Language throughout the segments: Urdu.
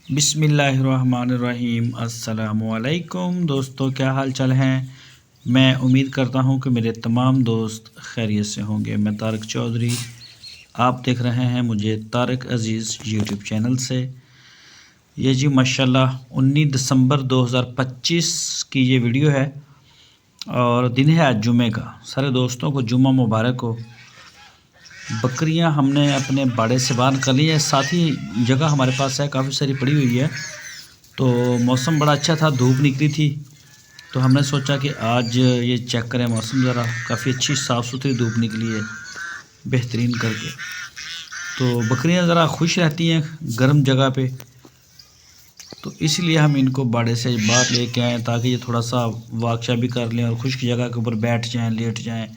بسم اللہ الرحمن الرحیم۔ السلام علیکم دوستو، کیا حال چال ہیں؟ میں امید کرتا ہوں کہ میرے تمام دوست خیریت سے ہوں گے۔ میں طارق چودھری، آپ دیکھ رہے ہیں مجھے طارق عزیز یوٹیوب چینل سے۔ یہ جی ماشاءاللہ 19 دسمبر 2025 کی یہ ویڈیو ہے اور دن ہے آج جمعہ کا۔ سارے دوستوں کو جمعہ مبارک ہو۔ بکریاں ہم نے اپنے باڑے سے باہر کر لی ہے، ساتھ ہی جگہ ہمارے پاس ہے کافی ساری پڑی ہوئی ہے، تو موسم بڑا اچھا تھا، دھوپ نکلی تھی تو ہم نے سوچا کہ آج یہ چیک کریں موسم، ذرا کافی اچھی صاف ستھری دھوپ نکلی ہے بہترین کر کے، تو بکریاں ذرا خوش رہتی ہیں گرم جگہ پہ، تو اس لیے ہم ان کو باڑے سے باہر لے کے آئیں تاکہ یہ تھوڑا سا واقشہ بھی کر لیں اور خشک جگہ کے اوپر بیٹھ جائیں، لیٹ جائیں۔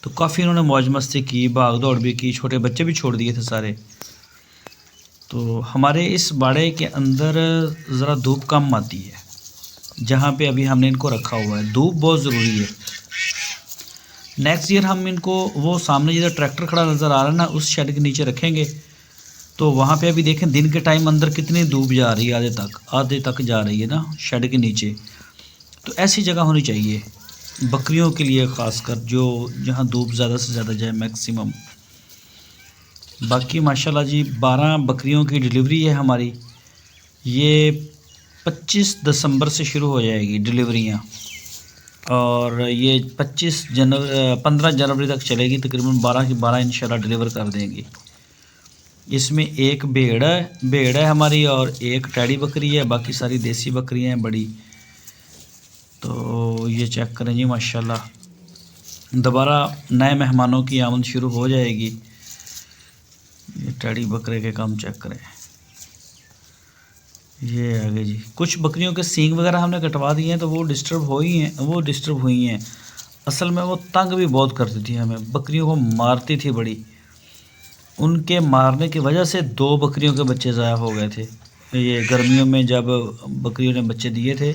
تو کافی انہوں نے موج مستی کی، بھاگ دوڑ بھی کی، چھوٹے بچے بھی چھوڑ دیے تھے سارے۔ تو ہمارے اس باڑے کے اندر ذرا دھوپ کم آتی ہے جہاں پہ ابھی ہم نے ان کو رکھا ہوا ہے، دھوپ بہت ضروری ہے۔ نیکسٹ ایئر ہم ان کو وہ سامنے جدھر ٹریکٹر کھڑا نظر آ رہا ہے نا، اس شیڈ کے نیچے رکھیں گے، تو وہاں پہ ابھی دیکھیں دن کے ٹائم اندر کتنی دھوپ جا رہی ہے، آدھے تک جا رہی ہے نا شیڈ کے نیچے۔ تو ایسی جگہ ہونی چاہیے بکریوں کے لیے، خاص کر جو جہاں دھوپ زیادہ سے زیادہ جائے میکسیمم۔ باقی ماشاءاللہ جی 12 بکریوں کی ڈیلیوری ہے ہماری، یہ 25 دسمبر سے شروع ہو جائے گی ڈیلیوریاں، اور یہ 15 جنوری تک چلے گی، تقریباً 12 کی 12 انشاءاللہ ڈیلیور کر دیں گی۔ اس میں ایک بھیڑ ہے ہماری اور ایک ٹیڈی بکری ہے، باقی ساری دیسی بکریاں ہیں بڑی۔ تو یہ چیک کریں جی ماشاءاللہ، دوبارہ نئے مہمانوں کی آمد شروع ہو جائے گی۔ یہ ٹیڈی بکرے کے کام چیک کریں، یہ آگے جی کچھ بکریوں کے سینگ وغیرہ ہم نے کٹوا دیے ہیں تو وہ ڈسٹرب ہوئی ہیں۔ اصل میں وہ تنگ بھی بہت کرتی تھی ہمیں، بکریوں کو مارتی تھی بڑی، ان کے مارنے کی وجہ سے 2 بکریوں کے بچے ضائع ہو گئے تھے۔ یہ گرمیوں میں جب بکریوں نے بچے دیے تھے،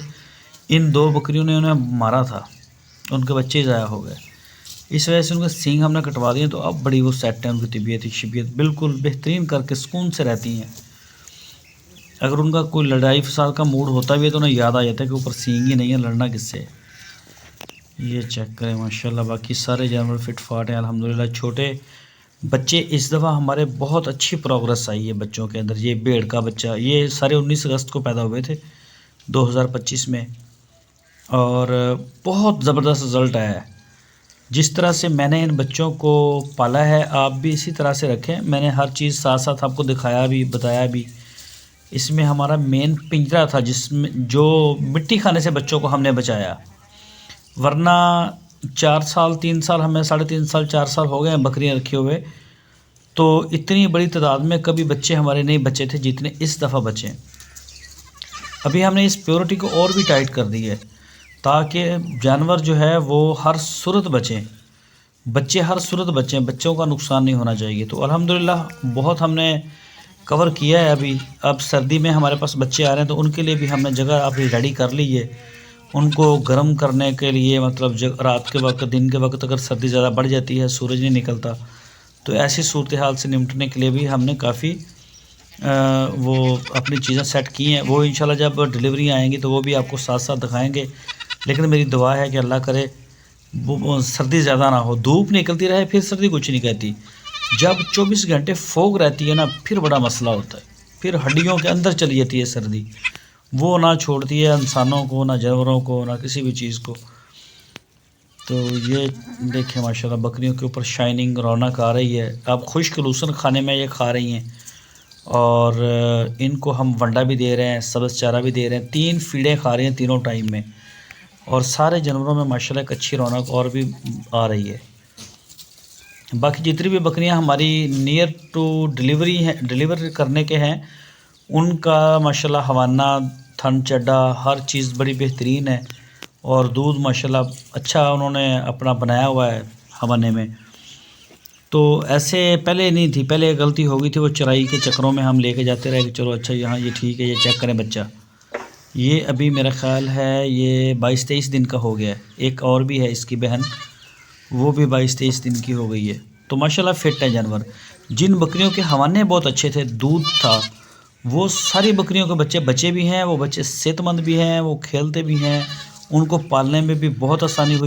ان 2 بکریوں نے انہیں مارا تھا، ان کے بچے ضائع ہو گئے، اس وجہ سے ان کے سینگ ہم نے کٹوا دیے، تو اب بڑی وہ سیٹ ہے، ان کی طبیعت شبیعت بالکل بہترین کر کے سکون سے رہتی ہیں۔ اگر ان کا کوئی لڑائی فساد کا موڈ ہوتا بھی ہے تو انہیں یاد آ جاتا ہے کہ اوپر سینگ ہی نہیں ہے، لڑنا کس سے۔ یہ چیک کریں ماشاءاللہ، باقی سارے جانور فٹ فاٹ ہیں الحمدللہ۔ چھوٹے بچے اس دفعہ ہمارے بہت اچھی پروگرس آئی ہے بچوں کے اندر۔ یہ بھیڑ کا بچہ، یہ سارے 19 اگست کو پیدا ہوئے تھے 2025 میں، اور بہت زبردست رزلٹ آیا ہے۔ جس طرح سے میں نے ان بچوں کو پالا ہے، آپ بھی اسی طرح سے رکھیں۔ میں نے ہر چیز ساتھ ساتھ آپ کو دکھایا بھی، بتایا بھی۔ اس میں ہمارا مین پنجرا تھا جس میں جو مٹی کھانے سے بچوں کو ہم نے بچایا، ورنہ 4 سال 3 سال ہمیں 3.5 سال 4 سال ہو گئے ہیں بکریاں رکھے ہوئے، تو اتنی بڑی تعداد میں کبھی بچے ہمارے نہیں بچے تھے جتنے اس دفعہ بچے۔ ابھی ہم نے اس پیورٹی کو اور بھی ٹائٹ کر دی ہے تاکہ جانور جو ہے وہ ہر صورت بچیں، بچے ہر صورت بچیں، بچوں کا نقصان نہیں ہونا چاہیے۔ تو الحمدللہ بہت ہم نے کور کیا ہے۔ اب سردی میں ہمارے پاس بچے آ رہے ہیں تو ان کے لیے بھی ہم نے جگہ ابھی ریڈی کر لی ہے، ان کو گرم کرنے کے لیے، مطلب رات کے وقت دن کے وقت اگر سردی زیادہ بڑھ جاتی ہے، سورج نہیں نکلتا، تو ایسی صورتحال سے نمٹنے کے لیے بھی ہم نے کافی وہ اپنی چیزیں سیٹ کی ہیں۔ وہ انشاءاللہ جب ڈیلیوری آئیں گی تو وہ بھی آپ کو ساتھ ساتھ دکھائیں گے، لیکن میری دعا ہے کہ اللہ کرے وہ سردی زیادہ نہ ہو، دھوپ نکلتی رہے، پھر سردی کچھ نہیں کہتی۔ جب 24 گھنٹے فوگ رہتی ہے نا، پھر بڑا مسئلہ ہوتا ہے، پھر ہڈیوں کے اندر چلی جاتی ہے سردی، وہ نہ چھوڑتی ہے انسانوں کو، نہ جانوروں کو، نہ کسی بھی چیز کو۔ تو یہ دیکھیں ماشاءاللہ بکریوں کے اوپر شائننگ، رونق آ رہی ہے۔ اب خشک لوسن کھانے میں یہ کھا رہی ہیں، اور ان کو ہم ونڈا بھی دے رہے ہیں، سبز چارہ بھی دے رہے ہیں، 3 فیڈیں کھا رہی ہیں تینوں ٹائم میں، اور سارے جانوروں میں ماشاءاللہ ایک اچھی رونق اور بھی آ رہی ہے۔ باقی جتنی بھی بکریاں ہماری نیئر ٹو ڈیلیور کرنے کے ہیں، ان کا ماشاءاللہ حوانہ، تھن چڈا، ہر چیز بڑی بہترین ہے، اور دودھ ماشاءاللہ اچھا انہوں نے اپنا بنایا ہوا ہے حوانے میں۔ تو ایسے پہلے نہیں تھی، پہلے غلطی ہو گئی تھی، وہ چرائی کے چکروں میں ہم لے کے جاتے رہے کہ چلو اچھا یہاں یہ ٹھیک ہے، یہ چیک کریں بچہ۔ یہ ابھی میرا خیال ہے یہ 22-23 دن کا ہو گیا ہے۔ ایک اور بھی ہے اس کی بہن، وہ بھی 22-23 دن کی ہو گئی ہے۔ تو ماشاءاللہ فٹ ہے جانور۔ جن بکریوں کے حوانے بہت اچھے تھے، دودھ تھا، وہ ساری بکریوں کے بچے بچے بھی ہیں، وہ بچے صحت مند بھی ہیں، وہ کھیلتے بھی ہیں، ان کو پالنے میں بھی بہت آسانی ہوئی